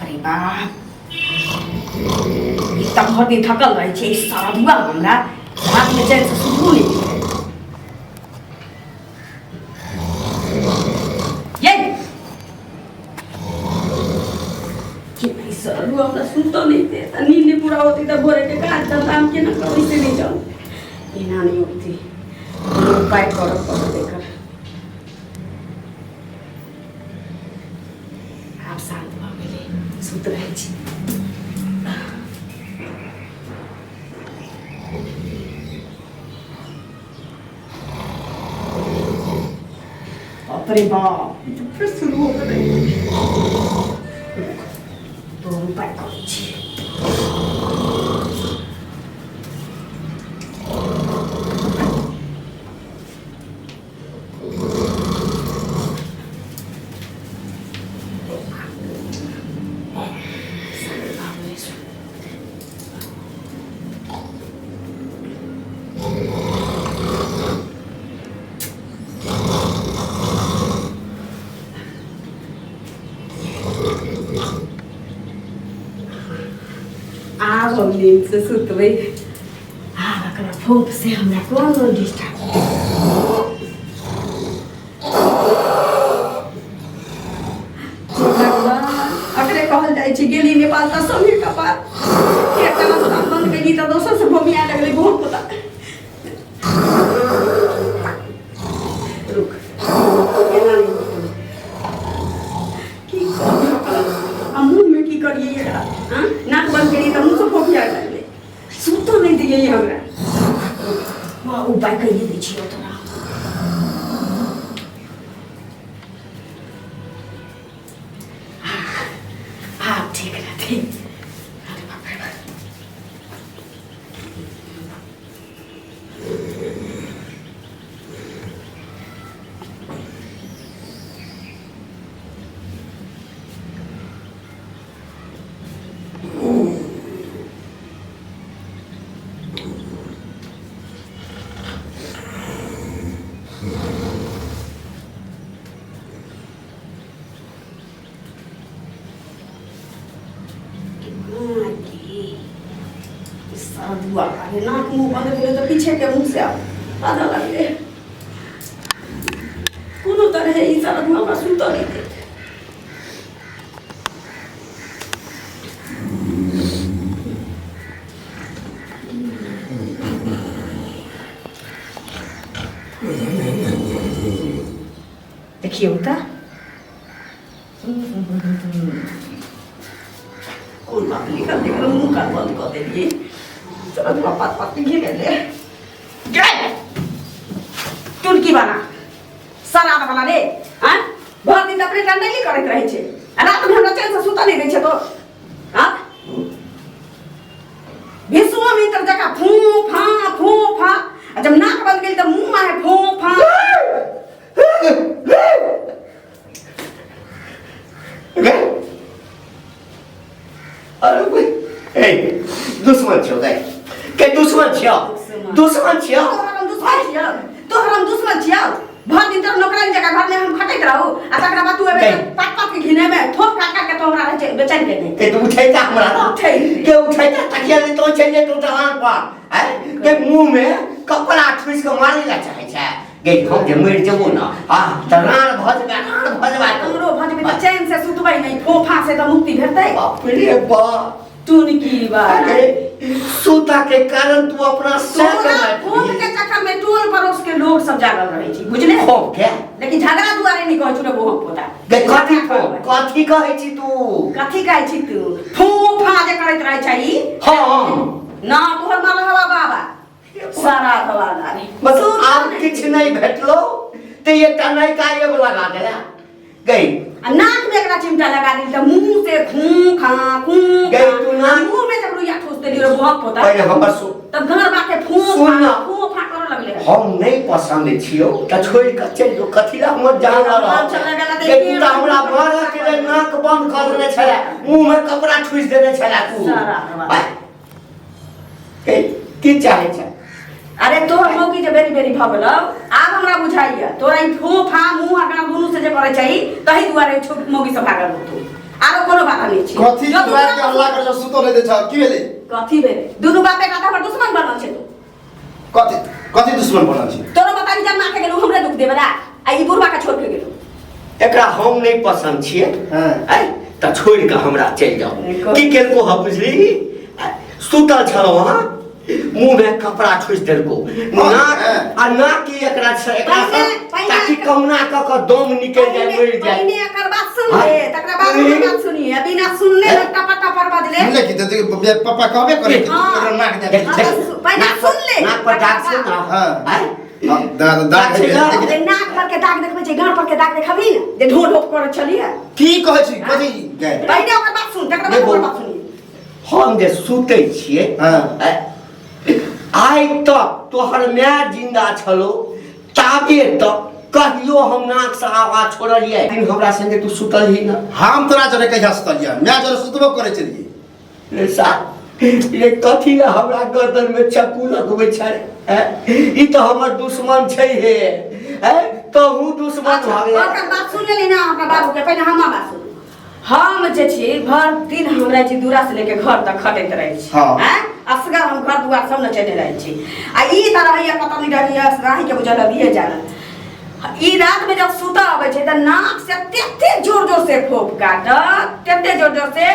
अरे बाप इतना भर दिन थकल रहे छे सारा दुआ हमरा रात में चैन से सुतू नहीं ये कि नहीं सर दुआ हमरा सुतो नहीं दे नींद नहीं पूरा होती तो भोरे के काज धंधा हम के ना करी से नहीं जाऊं इना नहीं होती उपाय करो देखकर आप शांत भ गेले सुत रहे छी अरे बाप तो फिर शुरू हो गए तो उपाय करो छी नींद से सुतबै अकरा फूक से हमरा कोनो डिस्टर्ब अकरे कहल जाइ छै गेली नेपाल त समीर का पार एकटा ना बंद केली त दोसर से भूमि आ लगले बहुत पता रुक एना नहीं की मुंह में की करिए एकरा हां नाक बंद करी त मुंह से फोफिया लगले सुतो नहीं दिए हमरा मां उपाय करिए दै छियो तोरा हां ठीक रहते अरे बाप रे नाक मुंह बंद करे तो पीछे के मुंह से आधा लगे कोनो तरह ई सारा धुआं हमरा सुतो नहीं दे देखिए होता कौन बात निकल देकर मुंह का बंद कर दिए चलो तो पापा घिरे ले गए तुलकी बना सारा वाला रे हां बहुत दिन अपने डंडली करत रहे छे रात में हमरा चैन से सुता नहीं दै छे तो हां भेसुआ में तर जगह फू फा जब नाक बंद गेल त मुंह में है फू फा अरे भाई ए दुश्मन छो गए के दुश्मन छियो तो हम दुश्मन छियो भर दिन तक नौकरानी जगह घर में हम खटैत रहू आ तकरा बाद तू एबे पात के घिने में ठोक काट के तो हमरा रहे बेचैन के दे के तू उठैता हमरा के उठैता तकिया ले तो चल जे तू जवान पर के मुंह में कपड़ा ठुस के मारे ला चाहे छै गे हम जे मर जबो ना हां त राण भजबा हमरो भजबे त चैन से सुतबै नहीं फोफा से त मुक्ति भेटतै बाप रे बा तू की बात सूता के कारण तू अपना सर फोन के चक्कर में टोल पड़ोस के लोग सब जागल रहे छी बुझले हो क्या लेकिन झगड़ा दुआरे नहीं कहै छु रे बोह पोता कथी कहै छी तू कथी कहै छी तू फोफा जे करैत रहे छै हां ना तोहर माल हवा बाबा सारा हवादारी बस आब किछ नहीं भेटलो ते एकटा नयका एगो लगा देला गई नाक में एकरा चिमटा लगा दी त मुंह से खू गई तू ना मुंह में जब रुइया ठोस देली रे बहुत पोता पहले हमर तब घर बाके फू फा करे लगले हम नहीं पसंद छियो त छोड़ के चल जो कथिला हमर जान रहा के तू त हमरा मार के ले नाक बंद कर देने छला मुंह में कपड़ा ठुस देने छला तू के की चाहे छ अरे तो मौकी जे बेरी बेरी भ गेलौ आब हमरा बुझाइया तोरा ई फोफा मुंह आगा दुनु से जे करे छै तही दुआरे छोट मोगी से भागल तू आरो कोनो बात नहीं छै कथी दुआरे के हल्ला कर सुतो नै दे छ की भेले कथी भेले दुनु बापे का पर दुश्मन बनल छै तू कथी दुश्मन बनल छै तोरो बताई जब मां के गेलु हमरे दुख देबे दा आ ई बुढ़वा का छोड़ के गेलु एकरा हम नहीं पसंद छिए हैं त छोड़ के हमरा चल जाओ की केलको ह बुझली सुतल छलो हां मुंह में कपड़ा ठुस देलको नाक की एकरा ताकि कौना क दम निकल जाए मर जाए पहले एकर बात सुन ले तकरा बाद हमर बात सुनिए बिना सुनले टपटा पर बदले लेकिन त पापा कहबे करे तोरा नाक दे पहले सुन ले नाक पर दाग से ना हां दाग दे नाक पर के दाग देखबे छै गांठ पर के दाग देखबी न जे ढोल ढोक कर चलिए की कहै छी कथी पहले ओकर बात सुन तकरा बाद हमर बात सुनिए हम जे सुतै छिए आइ तक तोहर माय जिंदा छलो ताबे तक कहियो हम नाक से आवाज छोड़लिए लेकिन हमरा संगे तू सुतल ही ना हम तोरा जरे कहिया सुतलिया मैं जरे सुतबो करे छलिए रे सा ये कथी ला हमरा गर्दन में चाकू लगबै छै ई तो हमर दुश्मन छै हे तो हूं दुश्मन भ गेल ओकर बात सुन ले ना हमरा बाबू के पहले हमर बात सुन हम जे छी भर दिन हमरा छी दूरा से लेके घर तक खटैत रहै छी हैं असगर हम घर दुआर सब न चले रहै छी आ ई तरह या कत नहीं रहिया राही के बुझल दिए जाना ई रात में जब सुता आवे छै त नाक से तेते जोर जोर से फोफ काटत तेते जोर जोर से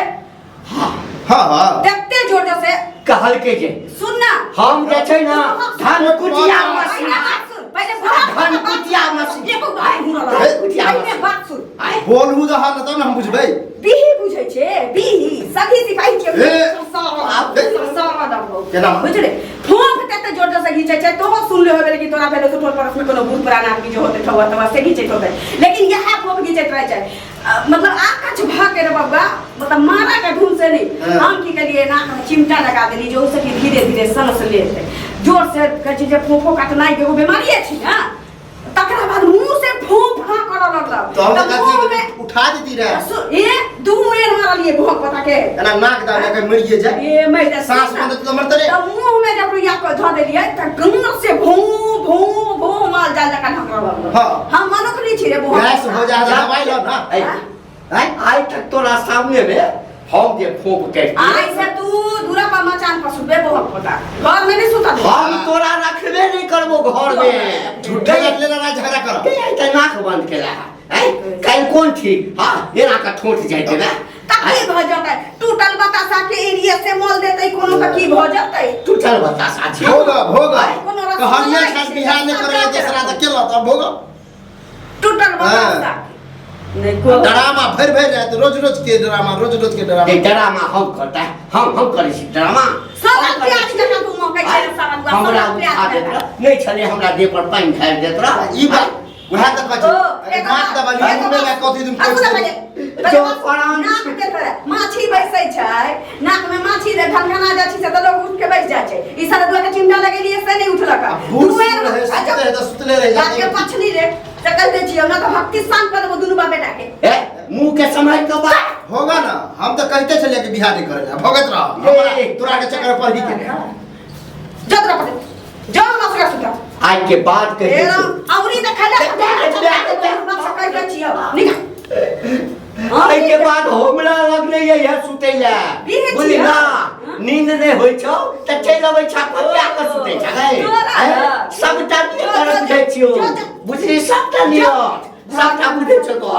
हां तेते जोर जोर से कहल के जे सुन ना हम जे छै ना धान कुटिया मशीन पहले धान कुटिया मशीन ये भाई हुनर कुटिया पहले बात सुन बोलहु द हाल त हम बुझबै बिही बुझै छै बिही सभी सिपाही के सारा दबो केना बुझले फोन तते जोर जोर से घिचै छै तो सुन ले होबे कि तोरा पहले तो टोल परस में कोनो भूत पुराना आदमी जो होते ठवा तवा से घिचै होबे लेकिन यह फोन घिचैत रह छै मतलब आकाश भाग के रे बाबा मतलब मारा के ढूंढ से नहीं हम की करिए ना चिमटा लगा देली जो से कि धीरे धीरे सनस लेते जोर से कह जे फोफो काटनाई के वो बीमारी छै हां तकरा बाद मुंह से फोफ हां कर लगला तो हम कथी उठा देती रे ए दू एन मारलिए भोक पता के एना नाक दाब के मरिए जा ए मर जा सांस बंद तो मरते रे त मुंह में जब रुइया को ध देलिए त गंगा से भू भू भू माल जाल जका ढकरा लगल हां हम मनुख नहीं छी रे भोक गैस हो जा दवाई लो ना आई तक तोरा सामने में हम जे फोक के आई से तू दूरा पर मचान पर सुबे बहुत पता घर में नहीं सुता हम तोरा रखबे नहीं करबो घर में झूठे ले ना झगड़ा कर के त नाक बंद केला काल कौन थी हां एना का ठोट जाइते ना तकी भ जतै टूटल बतासा के एरिया से मोल देतै कोनो त की भ जतै टूटल बतासा छी भोग कहानिया खास बिहार ने करे तेसरा त केला त भोग टूटल बतासा नहीं को ड्रामा भर जाए रोज रोज के ड्रामा ये ड्रामा हम करता है हम करे छी ड्रामा सारा प्याज जका तू मौका छै सारा दुआ हमरा सारा उठा प्याज देत नहीं छले हमरा देह पर पानी ढार देत रहा ई बात वहां तक बची नाक दबाली मुंह में कथि दिन जो प्राण नाक के तरह माछी बैसै छै नाक में माछी रे ढनढना जाइ छै त लोग उठ के बैठ जाय छै ई सारा दुआ के चिमटा लगेलिए से नहीं उठलक सुतले रह जात के पछली रे चकल दे छियो ना तो भक्ति शांत कर दो दुनु बाप बेटा के मुंह के समय के बाद होगा ना हम तो कहते चले कि बिहार नहीं करेगा भगत रहा हमरा तोरा के चक्कर पर ही के जतरा पर जाओ ना सका सुता आज के बाद के औरी त खला बस कर के छियो निका आई के बाद हमरा लगले ये सुतेला बुझली ना नींद नहीं होय छौ त चल अबै छ पतिया के सुते छ सबटा करत जाइ छियो बुझली सबटा लियो सबटा बुझै छ तो